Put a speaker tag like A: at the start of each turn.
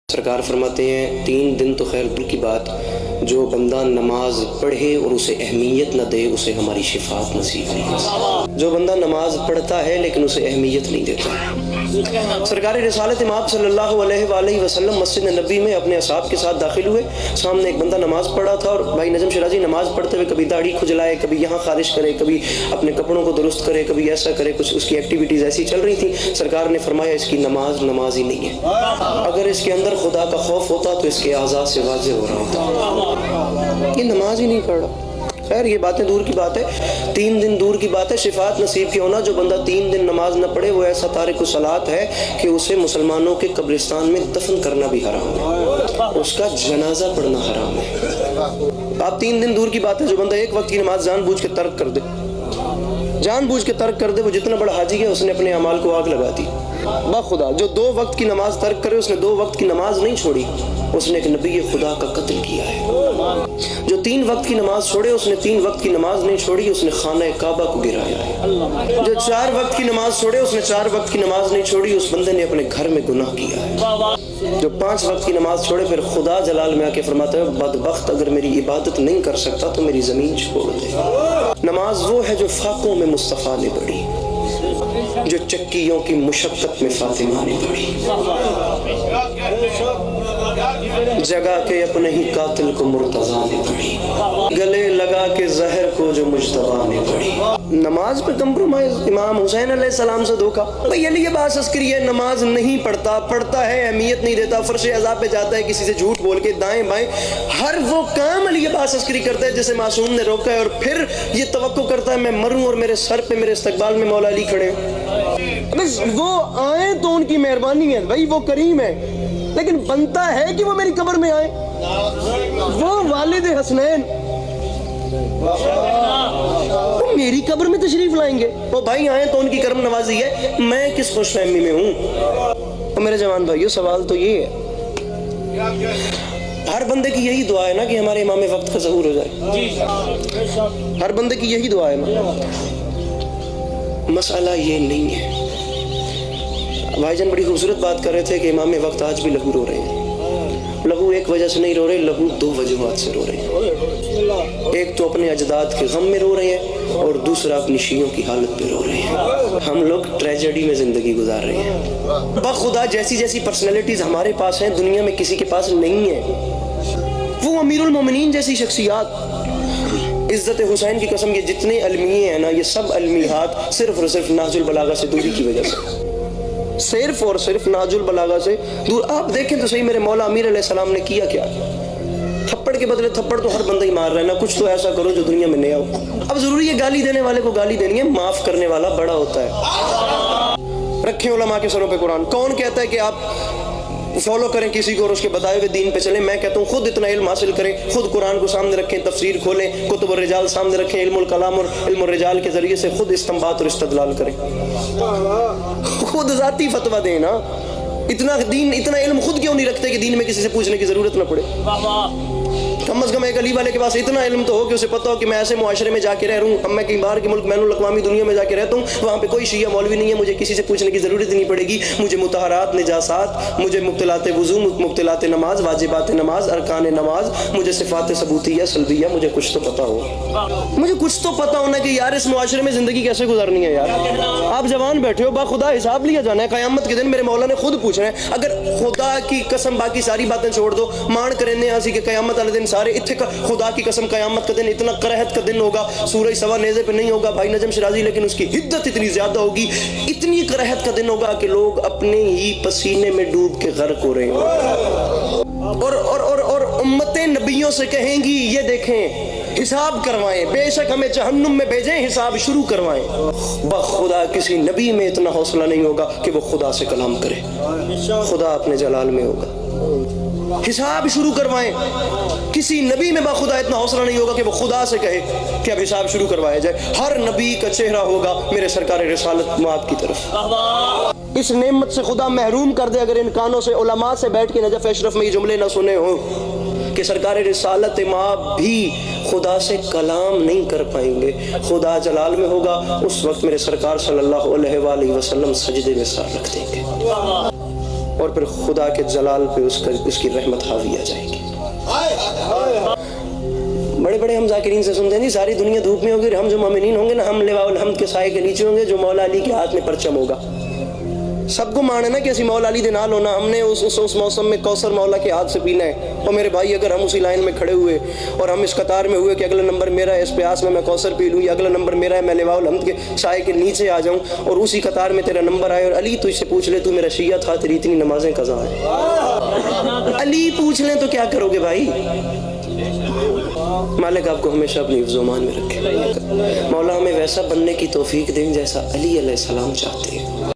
A: سرکار فرماتے ہیں 3 دن تو خیر دل کی بات، جو بندہ نماز پڑھے اور اسے اہمیت نہ دے اسے ہماری شفاعت نصیب نہیں۔ جو بندہ نماز پڑھتا ہے لیکن اسے اہمیت نہیں دیتا۔ سرکار رسالت مآب صلی اللہ علیہ وآلہ وسلم مسجد نبی میں اپنے اصحاب کے ساتھ داخل ہوئے، سامنے ایک بندہ نماز پڑھا تھا اور بھائی نجم شرازی نماز پڑھتے ہوئے کبھی داڑھی کھجلائے، کبھی یہاں خارش کرے، کبھی اپنے کپڑوں کو درست کرے، کبھی ایسا کرے، کچھ اس کی ایکٹیویٹیز ایسی چل رہی تھیں۔ سرکار نے فرمایا اس کی نماز ہی نہیں ہے، اگر اس کے اندر خدا کا خوف ہوتا تو اس کے اعضاء سے واضح ہو رہا ہوتا، یہ نماز ہی نہیں پڑھ رہا۔ خیر یہ باتیں دور کی بات ہے، 3 دن دور کی بات ہے، شفاعت نصیب کی ہونا۔ جو بندہ 3 دن نماز نہ پڑھے وہ ایسا تارک الصلاۃ ہے کہ اسے مسلمانوں کے قبرستان میں دفن کرنا بھی حرام ہے، اس کا جنازہ پڑھنا حرام ہے۔ آپ 3 دن دور کی بات ہے، جو بندہ ایک وقت کی نماز جان بوجھ کے ترک کر دے، جان بوجھ کے ترک کر دے، وہ جتنا بڑا حاجی ہے اس نے اپنے اعمال کو آگ لگا دی۔ بخدا جو 2 وقت کی نماز ترک کرے اس نے 2 وقت کی نماز نہیں چھوڑی، اس نے ایک نبی خدا کا قتل کیا ہے۔ جو 3 وقت کی نماز چھوڑے اس نے 3 وقت کی نماز نہیں چھوڑی، اس نے خانہ کعبہ کو گرایا ہے۔ جو 4 وقت کی نماز چھوڑے اس نے 4 وقت کی نماز نہیں چھوڑی، اس بندے نے اپنے گھر میں گناہ کیا ہے۔ جو 5 وقت کی نماز چھوڑے پھر خدا جلال میں آ کے فرماتا ہے بدبخت اگر میری عبادت نہیں کر سکتا تو میری زمین چھوڑ دے۔ نماز وہ ہے جو فاقوں میں مصطفیٰ نے پڑھی، جو چکیوں کی مشقت میں فاطمہ نے پڑھی، جگہ کے اپنے ہی قاتل کو مرتضیٰ نے پڑھی، گلے لگا کے زہر کو جو مجتبیٰ نے پڑھی۔ نماز پہ کمپرومائز، امام حسین علیہ السلام سے دھوکا۔ بھئی علی عباس عسکری ہے، نماز نہیں پڑھتا ہے، اہمیت نہیں دیتا، فرش عزا پہ جاتا ہے کسی سے جھوٹ بول کے دائیں بائیں، ہر وہ کام علی عباس عسکری کرتا ہے جسے معصوم نے روکا ہے، اور پھر یہ توقع کرتا ہے میں مروں اور میرے سر پہ میرے استقبال میں مولا علی کھڑے ہوں۔ بس وہ آئیں تو ان کی مہربانی ہے، بھائی وہ کریم ہے، لیکن بنتا ہے کہ وہ میری قبر میں آئیں۔ وہ والد حسنین وہ میری قبر میں تشریف لائیں گے، وہ بھائی آئیں تو ان کی کرم نوازی ہے، میں کس خوش فہمی میں ہوں؟ اور میرے جوان بھائیو سوال تو یہ ہے، ہر بندے کی یہی دعا ہے نا کہ ہمارے امام وقت کا ظہور ہو جائے، ہر بندے کی یہی دعا ہے نا۔ مسئلہ یہ نہیں ہے۔ بھائی جان بڑی خوبصورت بات کر رہے تھے کہ امام وقت آج بھی لہو رو رہے ہیں۔ لہو ایک وجہ سے نہیں رو رہے، لہو 2 وجوہات سے رو رہے ہیں۔ ایک تو اپنے اجداد کے غم میں رو رہے ہیں، اور دوسرا اپنی شیعوں کی حالت پہ رو رہے ہیں۔ ہم لوگ ٹریجڈی میں زندگی گزار رہے ہیں۔ بخدا جیسی پرسنالٹیز ہمارے پاس ہیں دنیا میں کسی کے پاس نہیں ہے۔ وہ امیر المومنین جیسی شخصیات، عزت حسین کی قسم، یہ جتنے المیے ہیں نا یہ سب المیات صرف اور صرف نہج البلاغہ سے دوری کی وجہ سے، صرف اور صرف نہج البلاغہ سے دور۔ آپ دیکھیں تو صحیح میرے مولا امیر علیہ السلام نے کیا کیا؟ تھپڑ کے بدلے تھپڑ تو ہر بندہ ہی مار رہا ہے نا، کچھ تو ایسا کرو جو دنیا میں نیا ہو۔ اب ضروری ہے گالی دینے والے کو گالی دینی ہے، معاف کرنے والا بڑا ہوتا ہے۔ رکھیں علماء کے سروں پہ قرآن۔ کون کہتا ہے کہ آپ فالو کریں کسی کو اور اس کے بتائے ہوئے دین پہ چلیں؟ میں کہتا ہوں خود اتنا علم حاصل کریں، خود قرآن کو سامنے رکھیں، تفسیر کھولیں، کتب الرجال سامنے رکھیں، علم الکلام اور علم الرجال کے ذریعے سے خود استنباط اور استدلال کریں، خود ذاتی فتویٰ دیں نا۔ اتنا علم خود کیوں نہیں رکھتے کہ دین میں کسی سے پوچھنے کی ضرورت نہ پڑے؟ کم از کم ایک علی والے کے پاس اتنا علم تو ہو کہ اسے پتہ ہو کہ میں ایسے معاشرے میں جا کے رہ رہا ہوں، اب میں کہیں باہر کے ملک بین الاقوامی دنیا میں جا کے رہتا ہوں، وہاں پہ کوئی شیعہ مولوی نہیں ہے، مجھے کسی سے پوچھنے کی ضرورت نہیں پڑے گی، مجھے مطہرات، نجاسات، مجھے مبطلات وضو، مبطلات نماز، واجبات نماز، ارکان نماز، مجھے صفات ثبوتیہ سلبیہ، مجھے کچھ تو پتہ ہو، مجھے کچھ تو پتہ ہونا کہ یار اس معاشرے میں زندگی کیسے گزارنی ہے۔ یار آپ جوان بیٹھے ہو، باخدا حساب لیا جانا ہے، قیامت کے دن میرے مولا نے خود پوچھنا ہے۔ اگر خدا کی قسم باقی ساری باتیں چھوڑ دو، مان کرنے آسی کہ قیامت والے دن سارے اتھے خدا کی قسم قیامت کا دن اتنا کرہت کا دن ہوگا، سورج سوا نیزے پہ نہیں ہوگا بھائی نجم شرازی، لیکن اس کی حدت اتنی زیادہ ہوگی، اتنی کرہت کا دن ہوگا کہ لوگ اپنے ہی پسینے میں ڈوب کے غرق ہو رہے ہیں، اور امتیں نبیوں سے کہیں گی یہ دیکھیں حساب کروائیں، بے شک ہمیں جہنم میں بھیجیں، حساب شروع کروائیں۔ بخدا کسی نبی میں اتنا حوصلہ نہیں ہوگا کہ وہ خدا سے کلام کرے، خدا اپنے جلال میں ہوگا، حساب شروع کروائیں۔ کسی نبی میں باخدا اتنا حوصلہ نہیں ہوگا کہ وہ خدا سے کہے کہ اب حساب شروع کروایا جائے۔ ہر نبی کا چہرہ ہوگا میرے سرکار رسالت مآب کی طرف۔ اس نعمت سے خدا محروم کر دے اگر ان کانوں سے علماء سے بیٹھ کے نجف اشرف میں یہ جملے نہ سنے ہوں کہ سرکار رسالت مآب بھی خدا سے کلام نہیں کر پائیں گے، خدا جلال میں ہوگا، اس وقت میرے سرکار صلی اللہ علیہ وآلہ وسلم سجدے میں سر رکھ دیں گے۔ اور پھر خدا کے جلال پہ اس کی رحمت حاوی آ جائے گی. بڑے بڑے ہم ذاکرین سے سنتے ہیں جی ساری دنیا دھوپ میں ہوگی، ہم جو مومنین ہوں گے نا ہم لواء الحمد کے سائے کے نیچے ہوں گے جو مولا علی کے ہاتھ میں پرچم ہوگا. سب کو ماننا نا کہ اسی مولا علی دے نال ہونا، ہم نے اس موسم میں کوثر مولا کے ہاتھ سے پینا ہے. اور میرے بھائی اگر ہم اسی لائن میں کھڑے ہوئے اور ہم اس قطار میں ہوئے کہ اگلا نمبر میرا ہے، اس پیاس میں کوثر پی لوں، یا اگلا نمبر میرا ہے میں لواء الحمد کے سائے کے نیچے آ جاؤں، اور اسی قطار میں تیرا نمبر آئے اور علی تجھ سے پوچھ لے تو میرا شیعہ تھا، تیری اتنی نمازیں قضا ہیں، علی پوچھ لیں تو کیا کرو گے بھائی؟ مالک آپ کو ہمیشہ اپنی حفظ و امان میں رکھے. مولا ہمیں ویسا بننے کی توفیق دیں جیسا علی علیہ السلام چاہتے ہیں.